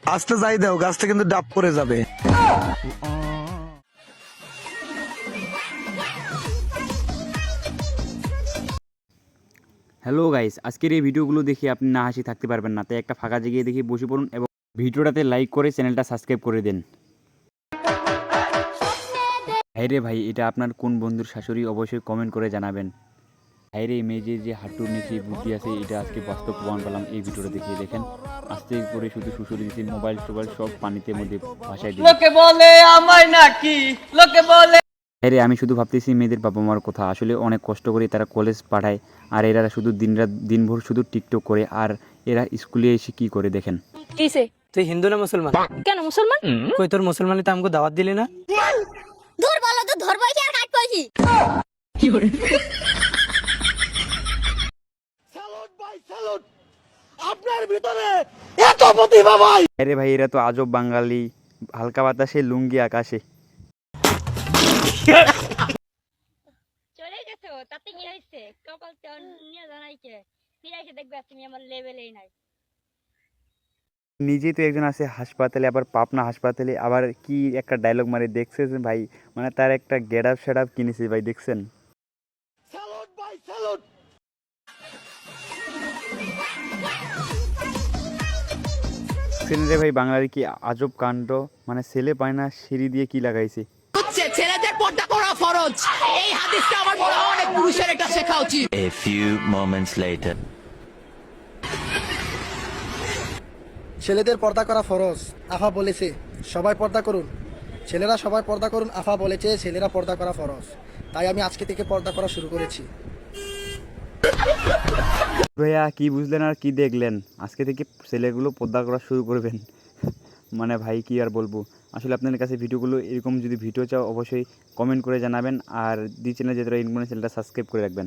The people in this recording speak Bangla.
আস্তে যাই দাও, গাছটা কিন্তু ডাব পড়ে যাবে। হ্যালো গাইস, আজকের এই ভিডিওগুলো দেখে আপনি না হাসি থাকতে পারবেন না, তাই একটা ফাঁকা জায়গায় দেখে বসে পড়ুন এবং ভিডিওটাতে লাইক করে চ্যানেলটা সাবস্ক্রাইব করে দেন। হাইরে ভাই, এটা আপনার কোন বন্ধুর শাশুড়ি অবশ্যই কমেন্ট করে জানাবেন। হাইরে মেজে যে হাঁটুর নিচে বুদ্ধি আছে, এটা আজকে বাস্তব প্রমাণ পেলাম এই ভিডিওটা দেখিয়ে। দেখেন আস্তে করে শুধু শুশুরি দিয়েছি, মোবাইল টোবাইল সব পানিতে মধ্যে ভাসায় দিয়েছি। লোকে বলে আমায় নাকি, লোকে বলে। হ্যাঁ রে, আমি শুধু ভাবতেছি মেয়েদের বাবা মার কথা। আসলে অনেক কষ্ট করে তারা কলেজ পাঠায়, আর এরা শুধু দিনরাত দিনভর শুধু টিকটক করে, আর এরা স্কুলে এসে কি করে দেখেন। কিসে? তুই হিন্দু না মুসলমান? কেন মুসলমান? কই তোর মুসলমানি তো আমাকে দাওয়াত দিলি না? দূর বলো তো, ধরবই কি আর কাটবই কি? আরে ভাই, এরা তো আজব বাঙালি, হালকা বাতাসে লুঙ্গি আকাশে। চলে গেছো, তাতে কি হয়েছে? কপাল তো নিয়ে জানাইছে, ফিরে এসে দেখবে তুমি আমার লেভেলেই নাই। নিজেই তো একজন আছে হাসপাতালে, আবার পাবনা হাসপাতালে, আবার কি একটা ডায়লগ মারে দেখছেন ভাই? মানে তার একটা গেট আপ সেট আপ কিনেছে ভাই, দেখছেন? দেখছেন রে ভাই, বাঙালির কি আজব কাণ্ড। মানে ছেলে পায় না, সিঁড়ি দিয়ে কি লাগাইছে। ছেলেদের পর্দা করা ফরজ, এই হাদিসটা আমার মনে হয় অনেক পুরুষের এটা শেখা উচিত। A few moments later. ছেলেদের পর্দা করা ফরজ, আফা বলেছে সবাই পর্দা করুন। ছেলেরা সবাই পর্দা করুন, আফা বলেছে ছেলেরা পর্দা করা ফরজ। তাই আমি আজকে থেকে পর্দা করা শুরু করেছি। ভাইয়া কি বুঝলেন আর কি দেখলেন? আজকে থেকে ছেলেগুলো পর্দা করা শুরু করবেন। মানে ভাই কি আর বলবো। আসলে আপনাদের কাছে ভিডিওগুলো এরকম যদি ভিডিও চাও অবশ্যই কমেন্ট করে জানাবেন, আর চ্যানেল যেটা চ্যানেলটা সাবস্ক্রাইব করে রাখবেন।